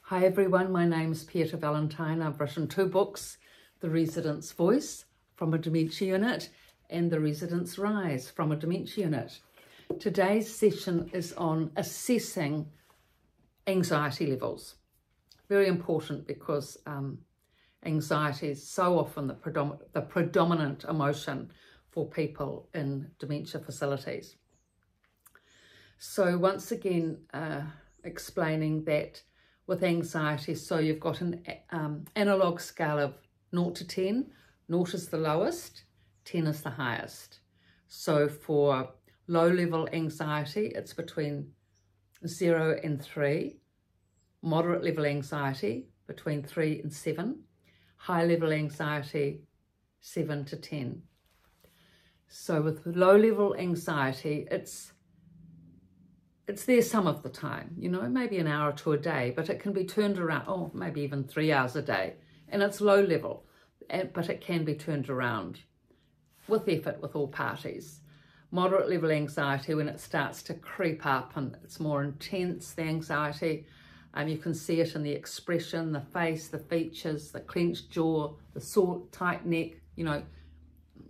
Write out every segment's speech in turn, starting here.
Hi everyone, my name is Pieta Valentine. I've written 2 books, The Resident's Voice from a Dementia Unit and The Resident's Rise from a Dementia Unit. Today's session is on assessing anxiety levels. Very important because anxiety is so often the predominant emotion for people in dementia facilities. So once again, explaining that with anxiety, so you've got an analogue scale of 0 to 10. 0 is the lowest, 10 is the highest. So for low level anxiety, it's between 0 and 3. Moderate level anxiety, between 3 and 7. High level anxiety, 7 to 10. So with low level anxiety, it's there some of the time, you know, maybe an hour or 2 a day, but it can be turned around, or maybe even 3 hours a day, and it's low level, but it can be turned around with effort with all parties. Moderate level anxiety, when it starts to creep up and it's more intense, the anxiety, you can see it in the expression, the face, the features, the clenched jaw, the sore, tight neck, you know,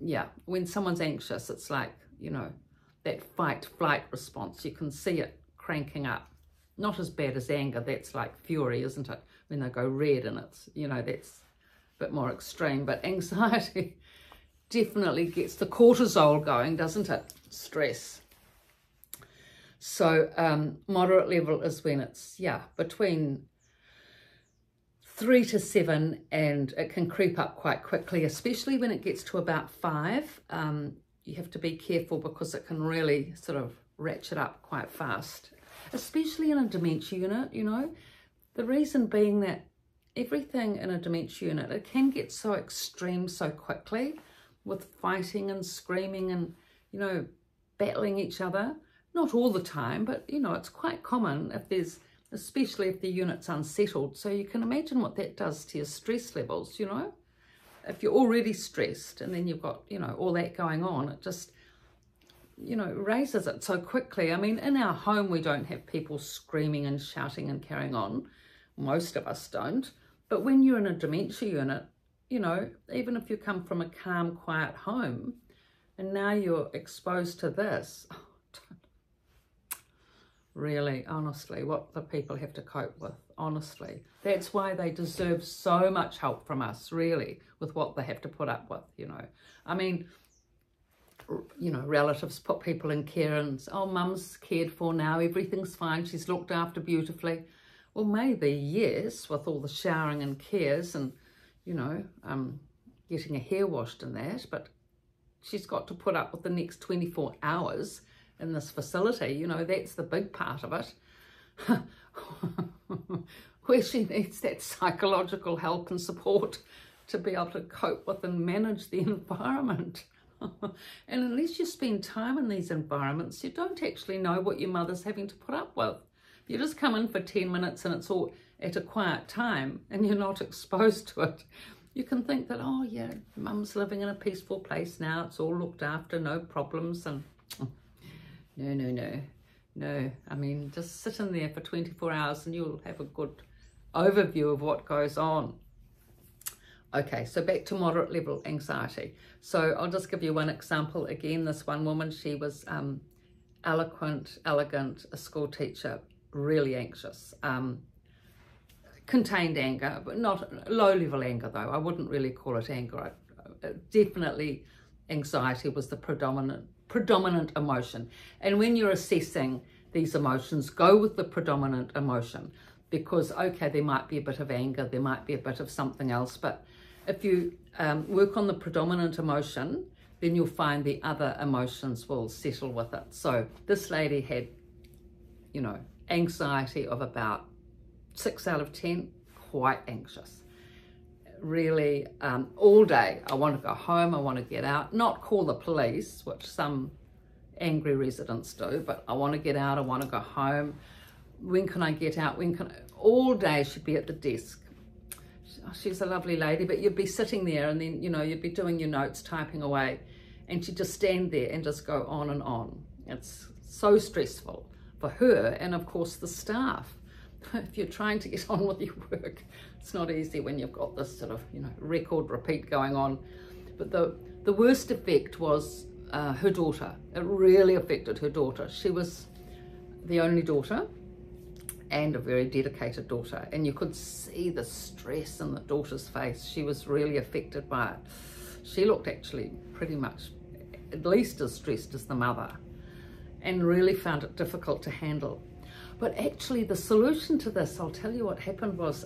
yeah, when someone's anxious, it's like, you know, that fight-flight response, you can see it cranking up. Not as bad as anger, that's like fury, isn't it? When they go red and it's, you know, that's a bit more extreme. But anxiety definitely gets the cortisol going, doesn't it? Stress. So moderate level is when it's, yeah, between 3 to 7, and it can creep up quite quickly, especially when it gets to about 5. You have to be careful because it can really sort of ratchet up quite fast, especially in a dementia unit, you know. The reason being that everything in a dementia unit, it can get so extreme so quickly with fighting and screaming and, you know, battling each other. Not all the time, but, you know, it's quite common if there's, especially if the unit's unsettled. So you can imagine what that does to your stress levels, you know. If you're already stressed and then you've got, you know, all that going on, it just, you know, raises it so quickly. I mean, in our home, we don't have people screaming and shouting and carrying on. Most of us don't. But when you're in a dementia unit, you know, even if you come from a calm, quiet home and now you're exposed to this, really, honestly, what the people have to cope with, honestly. That's why they deserve so much help from us, really, with what they have to put up with, you know. I mean, you know, relatives put people in care and, oh, mum's cared for now, everything's fine, she's looked after beautifully. Well, maybe, yes, with all the showering and cares and, you know, getting her hair washed and that, but she's got to put up with the next 24 hours in this facility, you know, that's the big part of it, where she needs that psychological help and support to be able to cope with and manage the environment. And unless you spend time in these environments, you don't actually know what your mother's having to put up with. You just come in for 10 minutes and it's all at a quiet time and you're not exposed to it. You can think that, oh yeah, mum's living in a peaceful place now, it's all looked after, no problems, and no. I mean, just sit in there for 24 hours and you'll have a good overview of what goes on. Okay, so back to moderate level anxiety. So I'll just give you one example. Again, this one woman, she was eloquent, elegant, a school teacher, really anxious. Contained anger, but not low level anger though. I wouldn't really call it anger. Definitely anxiety was the predominant emotion. And when you're assessing these emotions, go with the predominant emotion, because okay, there might be a bit of anger, there might be a bit of something else, but if you work on the predominant emotion, then you'll find the other emotions will settle with it. So this lady had, you know, anxiety of about 6 out of 10, quite anxious. Really, all day, I want to go home, I want to get out, not call the police, which some angry residents do, but I want to get out, I want to go home. When can I get out? All day she'd be at the desk. She's a lovely lady, but you'd be sitting there and then, you know, you'd be doing your notes, typing away, and she'd just stand there and just go on and on. It's so stressful for her and, of course, the staff. if you're trying to get on with your work, it's not easy when you've got this sort of, you know, record repeat going on. But the worst effect was her daughter. It really affected her daughter. She was the only daughter and a very dedicated daughter, and you could see the stress in the daughter's face. She was really affected by it. She looked actually pretty much at least as stressed as the mother, and really found it difficult to handle. But actually the solution to this, I'll tell you what happened was,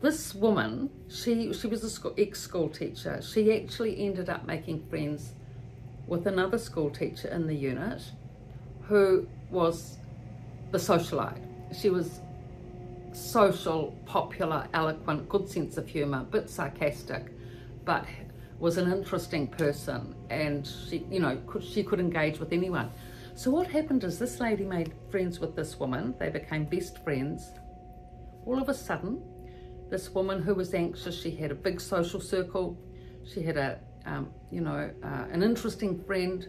this woman, she was an ex-school teacher. She actually ended up making friends with another school teacher in the unit who was the socialite. She was social, popular, eloquent, good sense of humour, a bit sarcastic, but was an interesting person, and she, you know, she could engage with anyone. So what happened is this lady made friends with this woman. They became best friends. All of a sudden, this woman who was anxious, she had a big social circle. She had a, you know, an interesting friend.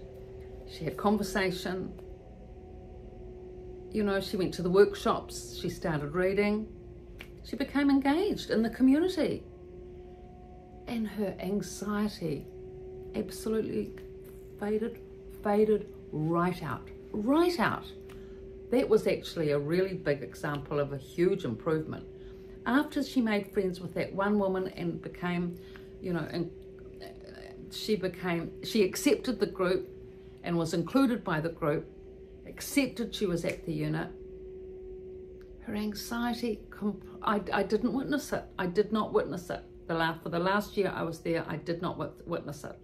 She had conversation. You know, she went to the workshops. She started reading. She became engaged in the community. And her anxiety absolutely faded right out. That was actually a really big example of a huge improvement. After she made friends with that one woman and became, you know, and she accepted the group and was included by the group, accepted she was at the unit, her anxiety, I didn't witness it. I did not witness it. For the last year I was there, I did not witness it.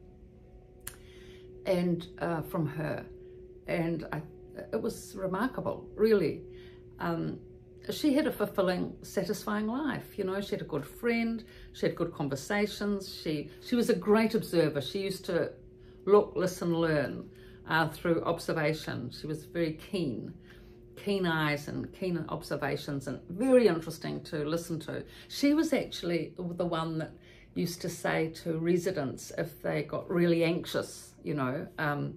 And from her. And it was remarkable, really. She had a fulfilling, satisfying life. You know, she had a good friend, she had good conversations, she was a great observer. She used to look, listen, learn through observation. She was very keen eyes and keen observations, and very interesting to listen to. She was actually the one that used to say to residents if they got really anxious, you know,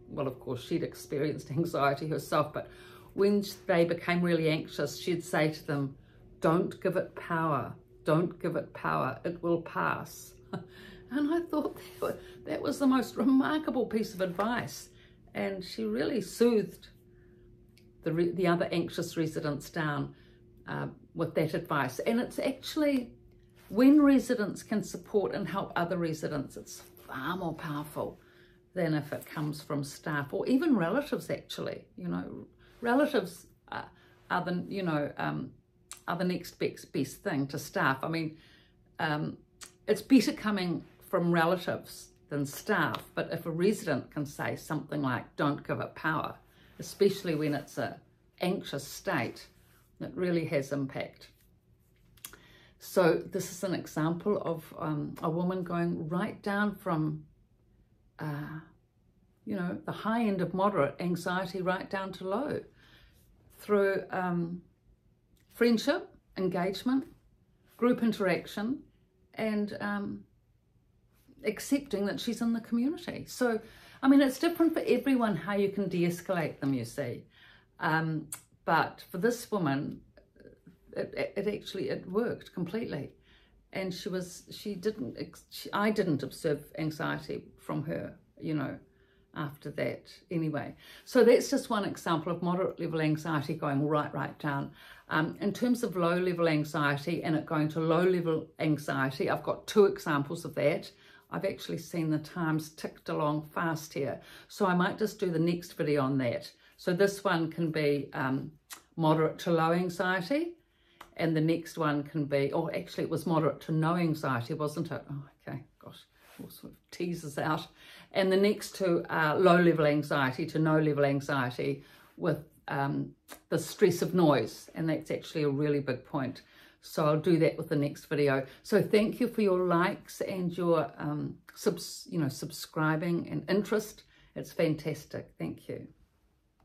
well, of course, she'd experienced anxiety herself, but when they became really anxious, she'd say to them, don't give it power, don't give it power, it will pass. And I thought that was the most remarkable piece of advice, and she really soothed the other anxious residents down with that advice. And it's actually, when residents can support and help other residents, it's far more powerful than if it comes from staff or even relatives. Actually, you know, relatives are the, you know, are the next best thing to staff. I mean, it's better coming from relatives than staff, but if a resident can say something like, don't give it power, especially when it's an anxious state, it really has impact. So this is an example of a woman going right down from, you know, the high end of moderate anxiety right down to low through friendship, engagement, group interaction, and accepting that she's in the community. So, I mean, it's different for everyone how you can de-escalate them, you see. But for this woman, it worked completely. And I didn't observe anxiety from her, you know, after that anyway. So that's just one example of moderate level anxiety going right down. In terms of low level anxiety and it going to low level anxiety, I've got two examples of that. I've actually seen the times ticked along fast here, so I might just do the next video on that. So this one can be moderate to low anxiety, and the next one can be, oh, actually it was moderate to no anxiety, wasn't it? Oh, okay, gosh, all sort of teasers out. And the next two are low level anxiety to no level anxiety with the stress of noise, and that's actually a really big point. So I'll do that with the next video. So thank you for your likes and your subscribing and interest. It's fantastic. Thank you.